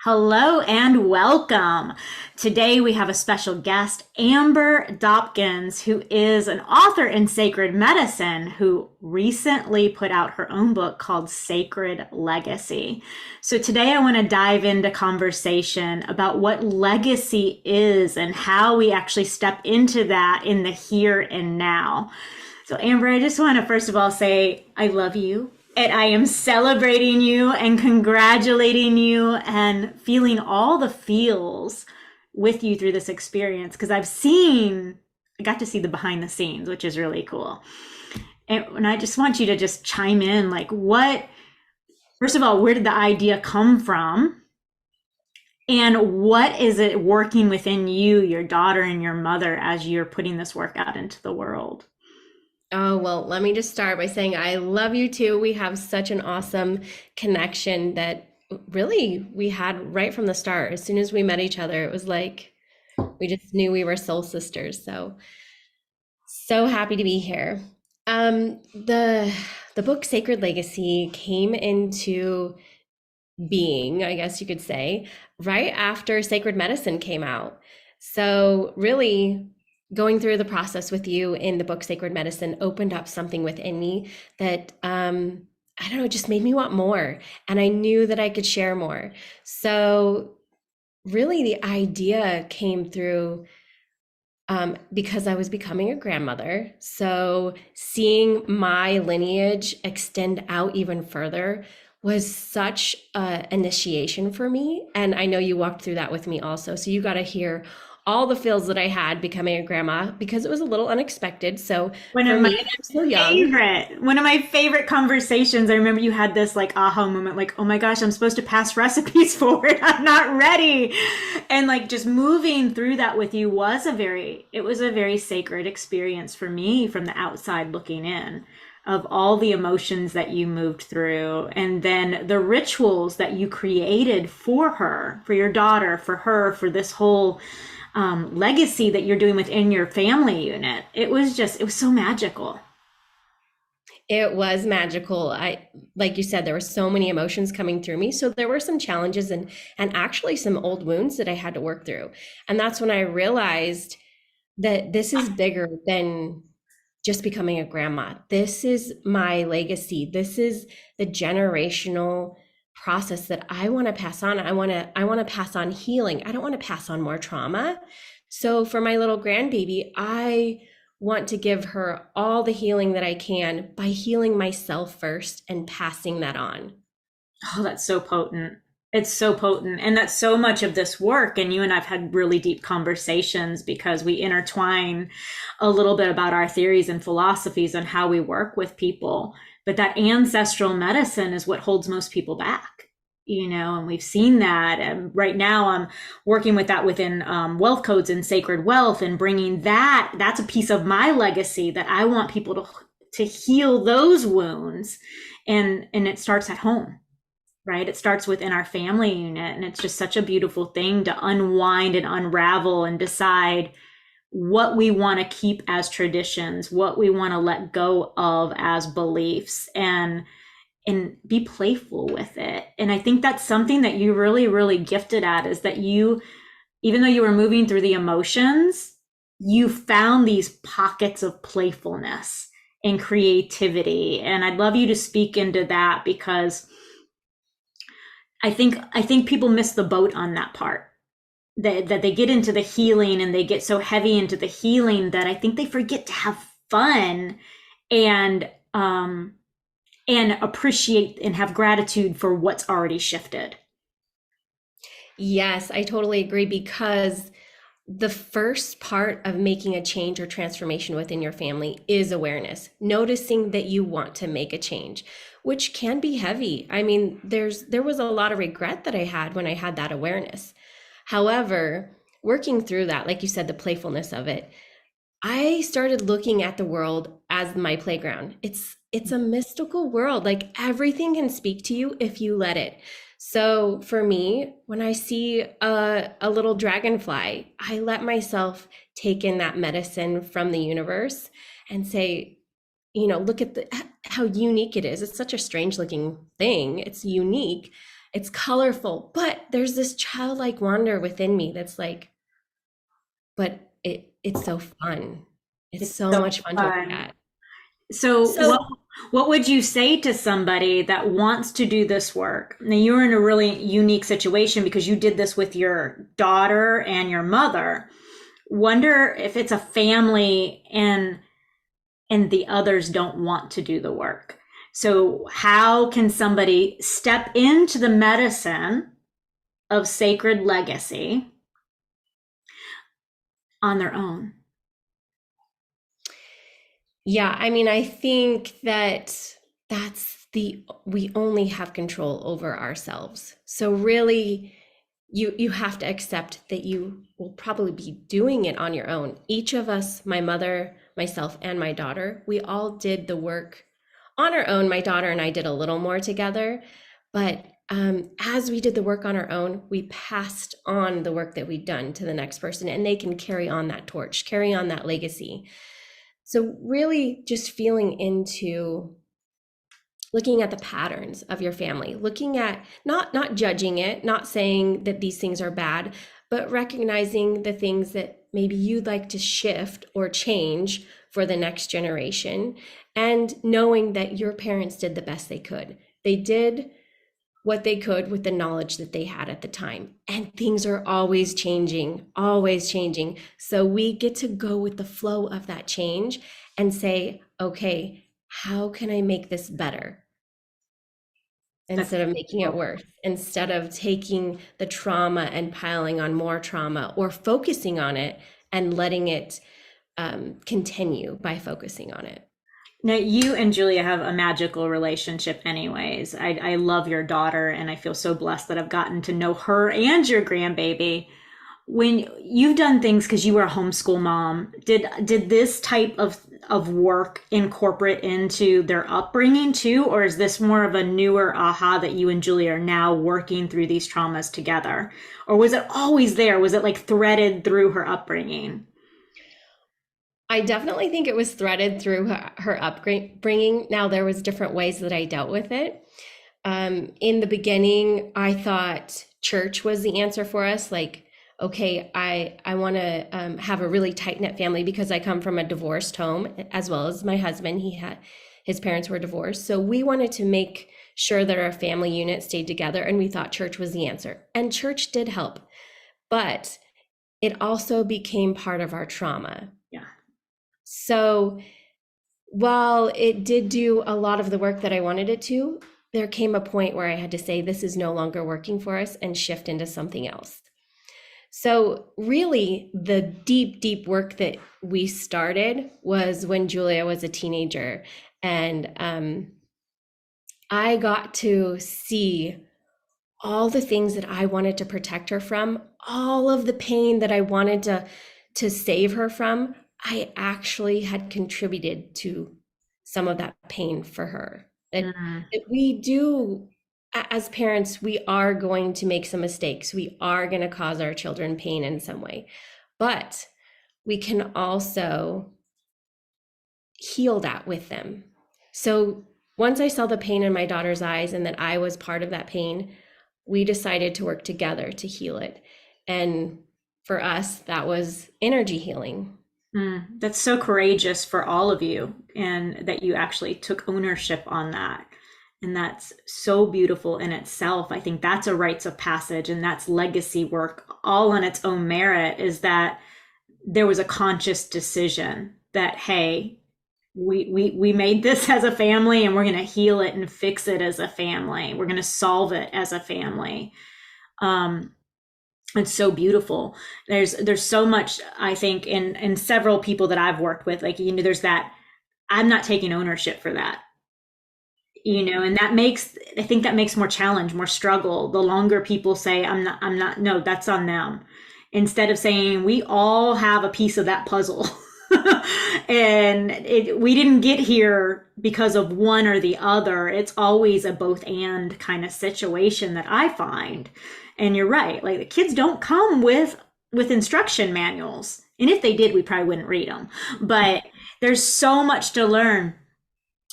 Hello and welcome. Today we have a special guest, Amber Dopkins, who is an author in sacred medicine who recently put out her own book called Sacred Legacy. So today I want to dive into conversation about what legacy is and how we actually step into that in the here and now. So Amber, I just want to first of all say I love you. And I am celebrating you and congratulating you and feeling all the feels with you through this experience because I got to see the behind the scenes, which is really cool. And I just want you to just chime in, first of all, where did the idea come from? And what is it working within you, your daughter, and your mother as you're putting this work out into the world? Oh, well, let me just start by saying I love you too. We have such an awesome connection that really we had right from the start. As soon as we met each other, it was like we just knew we were soul sisters. So happy to be here. The book Sacred Legacy came into being, I guess you could say, right after Sacred Medicine came out. So really going through the process with you in the book Sacred Medicine opened up something within me that I don't know, just made me want more. And I knew that I could share more. So really the idea came through because I was becoming a grandmother. So seeing my lineage extend out even further was such an initiation for me. And I know you walked through that with me also. So you got to hear all the feels that I had becoming a grandma because it was a little unexpected. So One for of my me, I'm still young. one of my favorite conversations. I remember you had this aha moment, like, oh my gosh, I'm supposed to pass recipes forward. I'm not ready. And just moving through that with you it was a very sacred experience for me from the outside looking in of all the emotions that you moved through and then the rituals that you created for her, for your daughter, for her, for this whole legacy that you're doing within your family unit. It was so magical. It was magical. Like you said, there were so many emotions coming through me. So there were some challenges and actually some old wounds that I had to work through. And that's when I realized that this is bigger than just becoming a grandma. This is my legacy. This is the generational process that I want to pass on. I want to pass on healing. I don't want to pass on more trauma. So for my little grandbaby, I want to give her all the healing that I can by healing myself first and passing that on. Oh, that's so potent. It's so potent. And that's so much of this work. And you and I've had really deep conversations because we intertwine a little bit about our theories and philosophies on how we work with people. But that ancestral medicine is what holds most people back, and we've seen that. And right now I'm working with that within wealth codes and sacred wealth and bringing that's a piece of my legacy that I want people to heal those wounds. And it starts at home. Right? It starts within our family unit. And it's just such a beautiful thing to unwind and unravel and decide what we want to keep as traditions, what we want to let go of as beliefs, and be playful with it. And I think that's something that you really, really gifted at, is that you, even though you were moving through the emotions, you found these pockets of playfulness and creativity. And I'd love you to speak into that because I think people miss the boat on that part. That they get into the healing and they get so heavy into the healing that I think they forget to have fun and appreciate and have gratitude for what's already shifted. Yes, I totally agree, because the first part of making a change or transformation within your family is awareness, noticing that you want to make a change, which can be heavy. I mean, there was a lot of regret that I had when I had that awareness. However, working through that, like you said, the playfulness of it, I started looking at the world as my playground. It's a mystical world. Like everything can speak to you if you let it. So for me, when I see a little dragonfly, I let myself take in that medicine from the universe and say, look at how unique it is. It's such a strange looking thing. It's unique. it's colorful, but there's this childlike wonder within me that's like, but it's so fun. It's It's so so much fun to look fun. at. So So what would you say to somebody that wants to do this work? Now you're in a really unique situation because you did this with your daughter and your mother. Wonder if it's a family and the others don't want to do the work. So how can somebody step into the medicine of sacred legacy on their own? yeah, I mean, I think that we only have control over ourselves. So really, you have to accept that you will probably be doing it on your own. Each of us, my mother, myself, and my daughter, we all did the work on our own. My daughter and I did a little more together, but as we did the work on our own, we passed on the work that we'd done to the next person, and they can carry on that torch, carry on that legacy. So really just feeling into looking at the patterns of your family, looking at not judging it, not saying that these things are bad, but recognizing the things that maybe you'd like to shift or change for the next generation, and knowing that your parents did the best they could. They did what they could with the knowledge that they had at the time. And things are always changing, always changing. So we get to go with the flow of that change and say, okay, how can I make this better? Instead of making it worse, instead of taking the trauma and piling on more trauma, or focusing on it and letting it continue by focusing on it. Now, you and Julia have a magical relationship anyways. I love your daughter, and I feel so blessed that I've gotten to know her and your grandbaby. When you've done things because you were a homeschool mom, did this type of work incorporate into their upbringing too? Or is this more of a newer aha that you and Julia are now working through these traumas together? Or was it always there? Was it like threaded through her upbringing? I definitely think it was threaded through her upbringing. Now, there was different ways that I dealt with it. In the beginning, I thought church was the answer for us. Like, okay, I want to have a really tight-knit family because I come from a divorced home, as well as my husband. His parents were divorced. So we wanted to make sure that our family unit stayed together, and we thought church was the answer. And church did help, but it also became part of our trauma. Yeah. So while it did do a lot of the work that I wanted it to, there came a point where I had to say, this is no longer working for us, and shift into something else. So really, the deep, deep work that we started was when Julia was a teenager. And I got to see all the things that I wanted to protect her from, all of the pain that I wanted to save her from. I actually had contributed to some of that pain for her. That we do, as parents, we are going to make some mistakes. We are going to cause our children pain in some way, but we can also heal that with them. So once I saw the pain in my daughter's eyes and that I was part of that pain, we decided to work together to heal it. And for us, that was energy healing. That's so courageous for all of you, and that you actually took ownership on that. And that's so beautiful in itself. I think that's a rites of passage, and that's legacy work all on its own merit, is that there was a conscious decision that, hey, we made this as a family, and we're going to heal it and fix it as a family. We're going to solve it as a family. It's so beautiful. There's so much, I think, in several people that I've worked with, like, there's that, I'm not taking ownership for that, and I think that makes more challenge, more struggle. The longer people say, I'm not, no, that's on them. Instead of saying, we all have a piece of that puzzle. And we didn't get here because of one or the other. It's always a both and kind of situation that I find. And you're right, like, the kids don't come with instruction manuals. And if they did, we probably wouldn't read them. But there's so much to learn.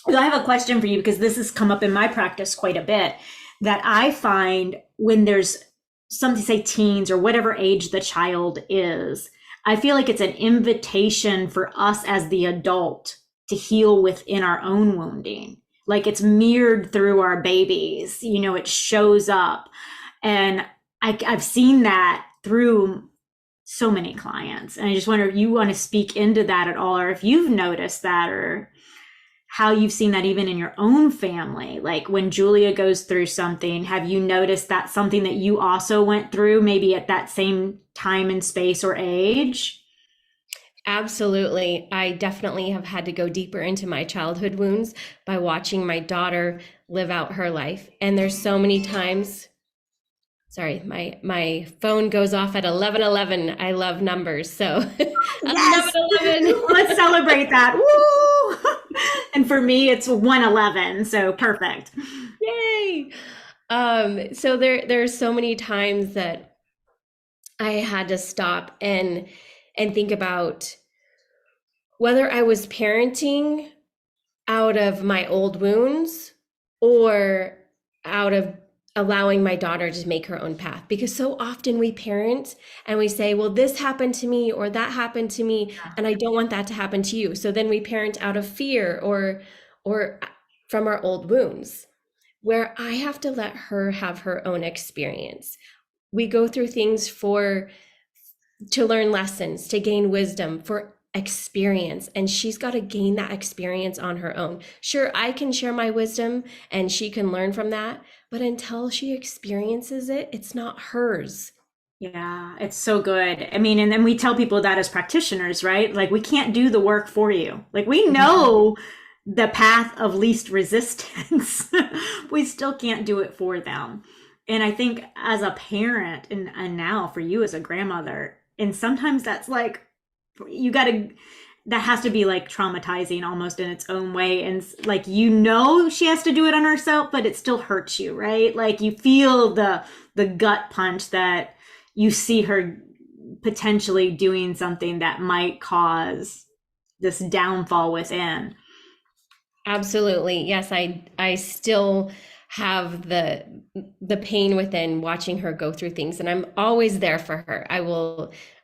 I have a question for you, because this has come up in my practice quite a bit. that I find when there's something, say teens or whatever age the child is, I feel like it's an invitation for us as the adult to heal within our own wounding. Like it's mirrored through our babies, you know, it shows up. And I've seen that through so many clients. And I just wonder if you want to speak into that at all, or if you've noticed that, or how you've seen that even in your own family. Like when Julia goes through something, have you noticed that something that you also went through maybe at that same time and space or age? Absolutely. I definitely have had to go deeper into my childhood wounds by watching my daughter live out her life. And there's so many times, sorry, my phone goes off at 11:11. I love numbers. So Yes. 11:11. Let's celebrate that. Woo! And for me, it's 1:11. So perfect. Yay. So there's so many times that I had to stop and think about whether I was parenting out of my old wounds or out of allowing my daughter to make her own path. Because so often we parent and we say, well, this happened to me or that happened to me, and I don't want that to happen to you. So then we parent out of fear or from our old wounds, where I have to let her have her own experience. We go through things to learn lessons, to gain wisdom, for experience, and she's got to gain that experience on her own. Sure, I can share my wisdom and she can learn from that, but until she experiences it, it's not hers. Yeah, it's so good. I mean, and then we tell people that as practitioners, right? Like we can't do the work for you. Like we know the path of least resistance. We still can't do it for them. And I think as a parent and now for you as a grandmother, and sometimes that's like you got to, that has to be like traumatizing almost in its own way. And like, you know, she has to do it on herself, but it still hurts you, right? Like you feel the gut punch that you see her potentially doing something that might cause this downfall within. Absolutely. Yes, I still have the pain within watching her go through things, and I'm always there for her. I'm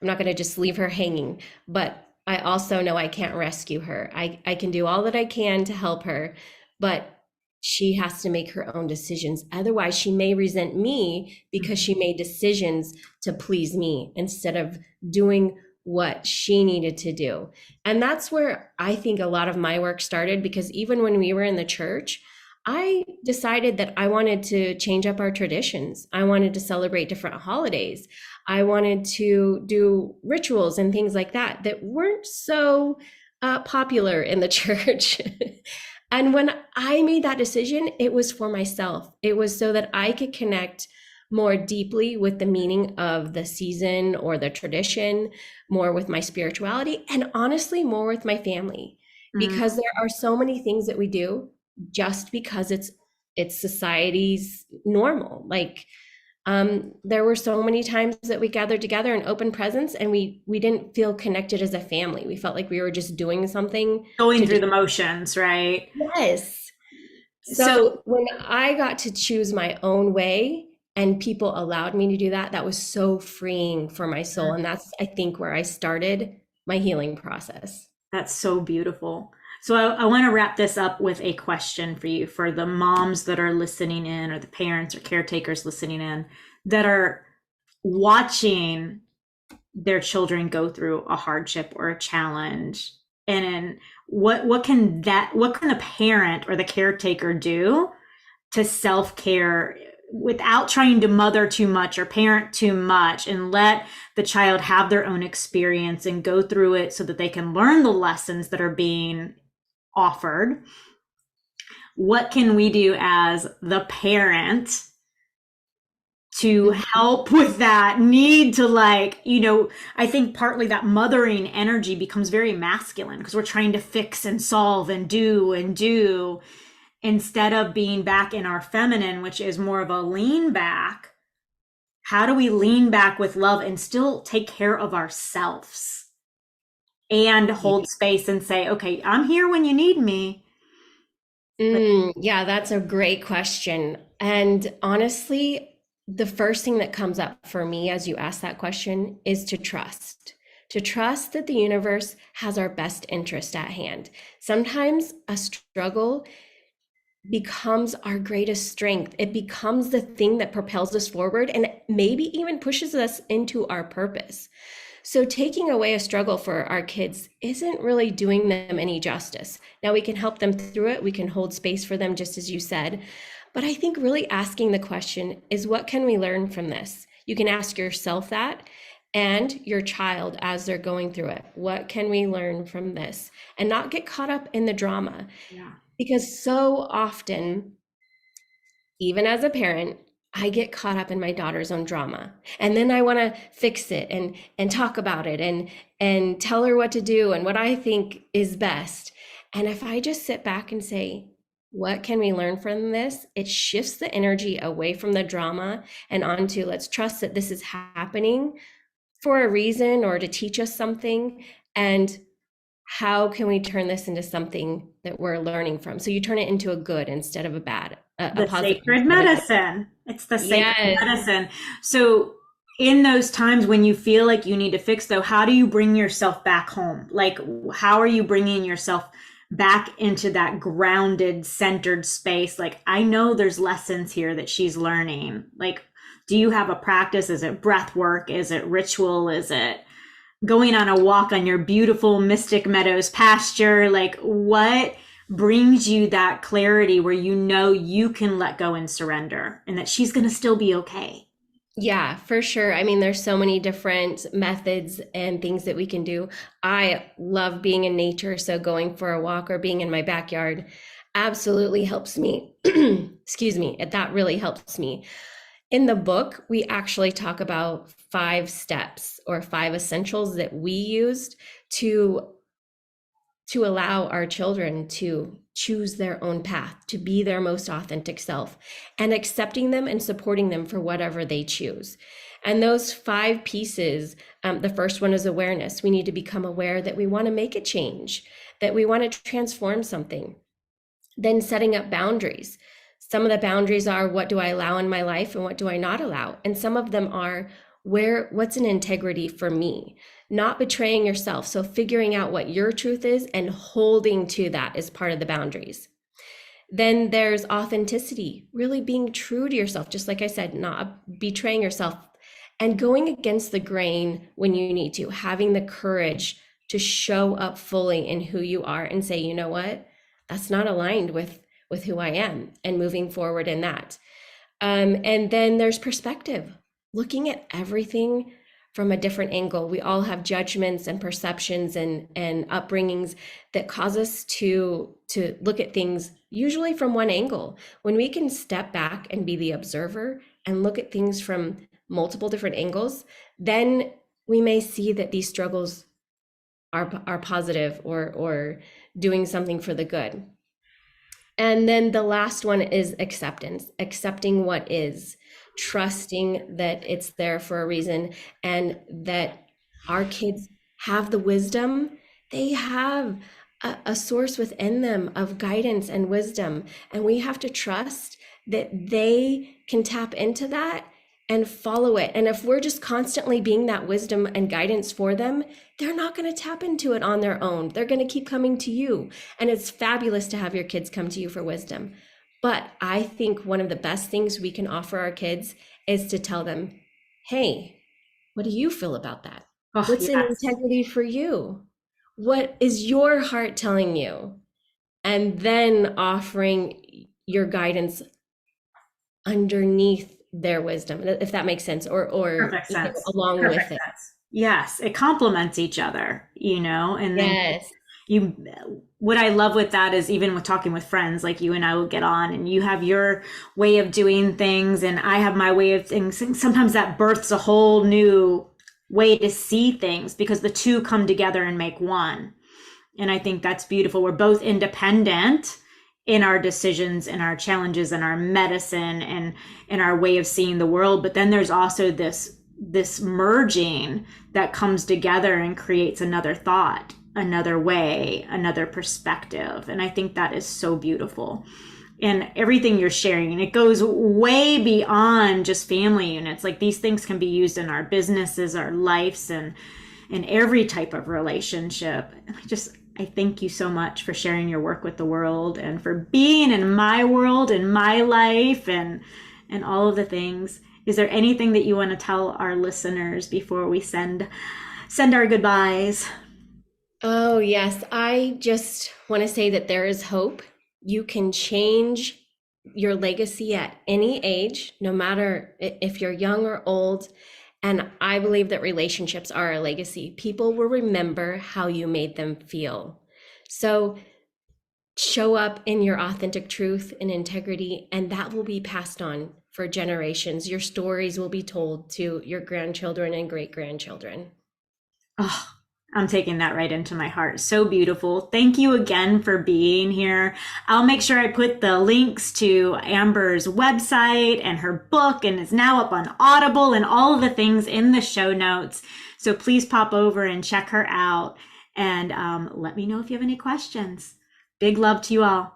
not going to just leave her hanging, but I also know I can't rescue her. I can do all that I can to help her, but she has to make her own decisions. Otherwise, she may resent me because she made decisions to please me instead of doing what she needed to do. And that's where I think a lot of my work started, because even when we were in the church, I decided that I wanted to change up our traditions. I wanted to celebrate different holidays. I wanted to do rituals and things like that that weren't so popular in the church. And when I made that decision, it was for myself. It was so that I could connect more deeply with the meaning of the season or the tradition, more with my spirituality, and honestly, more with my family. Because there are so many things that we do just because it's society's normal. Like there were so many times that we gathered together and opened presents, and we didn't feel connected as a family. We felt like we were just doing something, Going through the motions, right? Yes. So when I got to choose my own way and people allowed me to do that, that was so freeing for my soul. And that's, I think, where I started my healing process. That's so beautiful. So I want to wrap this up with a question for you, for the moms that are listening in, or the parents or caretakers listening in, that are watching their children go through a hardship or a challenge. And what can the parent or the caretaker do to self-care without trying to mother too much or parent too much, and let the child have their own experience and go through it so that they can learn the lessons that are being offered? What can we do as the parent to help with that need to, like, you know, I think partly that mothering energy becomes very masculine because we're trying to fix and solve and do instead of being back in our feminine, which is more of a lean back. How do we lean back with love and still take care of ourselves and hold space and say, okay, I'm here when you need me, Yeah, that's a great question. And honestly, the first thing that comes up for me as you ask that question is to trust that the universe has our best interest at hand. Sometimes a struggle becomes our greatest strength. It becomes the thing that propels us forward and maybe even pushes us into our purpose. So taking away a struggle for our kids isn't really doing them any justice. Now we can help them through it. We can hold space for them, just as you said. But I think really asking the question is, what can we learn from this? You can ask yourself that and your child as they're going through it. What can we learn from this? And not get caught up in the drama. Yeah. Because so often, even as a parent, I get caught up in my daughter's own drama. And then I want to fix it and talk about it and tell her what to do and what I think is best. And if I just sit back and say, what can we learn from this? It shifts the energy away from the drama and onto, let's trust that this is happening for a reason or to teach us something. And how can we turn this into something that we're learning from? So you turn it into a good instead of a bad, a The positive. sacred medicine. It's the sacred Yes. medicine. So in those times when you feel like you need to fix, though, how do you bring yourself back home? Like, how are you bringing yourself back into that grounded, centered space? Like, I know there's lessons here that she's learning. Like, do you have a practice? Is it breath work? Is it ritual? Is it going on a walk on your beautiful Mystic Meadows pasture? Like, what brings you that clarity where you know you can let go and surrender and that she's going to still be okay? Yeah, for sure. I mean, there's so many different methods and things that we can do. I love being in nature, so going for a walk or being in my backyard absolutely helps me. Excuse me, that really helps me. In the book, we actually talk about 5 steps or 5 essentials that we used to allow our children to choose their own path, to be their most authentic self, and accepting them and supporting them for whatever they choose. And those 5 pieces, the first one is awareness. We need to become aware that we want to make a change, that we want to transform something. Then setting up boundaries. Some of the boundaries are, what do I allow in my life and what do I not allow? And some of them are, what's an integrity for me? Not betraying yourself. So figuring out what your truth is and holding to that is part of the boundaries. Then there's authenticity, really being true to yourself. Just like I said, not betraying yourself and going against the grain when you need to, having the courage to show up fully in who you are and say, you know what, that's not aligned with who I am, and moving forward in that. And then there's perspective, looking at everything from a different angle. We all have judgments and perceptions and upbringings that cause us to look at things usually from one angle. When we can step back and be the observer and look at things from multiple different angles, then we may see that these struggles are positive or doing something for the good. And then the last one is acceptance, accepting what is, trusting that it's there for a reason, and that our kids have the wisdom. They have a source within them of guidance and wisdom. And we have to trust that they can tap into that and follow it. And if we're just constantly being that wisdom and guidance for them, they're not going to tap into it on their own. They're going to keep coming to you. And it's fabulous to have your kids come to you for wisdom. But I think one of the best things we can offer our kids is to tell them, hey, what do you feel about that? What's an integrity for you? What is your heart telling you? And then offering your guidance underneath their wisdom, if that makes sense, or Perfect sense. along Perfect with it. sense. Yes, it complements each other, and then what I love with that is, even with talking with friends, like you and I will get on and you have your way of doing things and I have my way of things. And sometimes that births a whole new way to see things because the two come together and make one. And I think that's beautiful. We're both independent in our decisions and our challenges and our medicine and in our way of seeing the world. But then there's also this merging that comes together and creates another thought. another way, another perspective. And I think that is so beautiful. And everything you're sharing, and it goes way beyond just family units. Like these things can be used in our businesses, our lives, and in every type of relationship. I thank you so much for sharing your work with the world and for being in my world and my life and all of the things. Is there anything that you want to tell our listeners before we send our goodbyes? Oh, yes. I just want to say that there is hope. You can change your legacy at any age, no matter if you're young or old. And I believe that relationships are a legacy. People will remember how you made them feel. So show up in your authentic truth and integrity, and that will be passed on for generations. Your stories will be told to your grandchildren and great-grandchildren. Oh, I'm taking that right into my heart. So beautiful. Thank you again for being here. I'll make sure I put the links to Amber's website and her book, and it's now up on Audible and all of the things in the show notes. So please pop over and check her out and let me know if you have any questions. Big love to you all.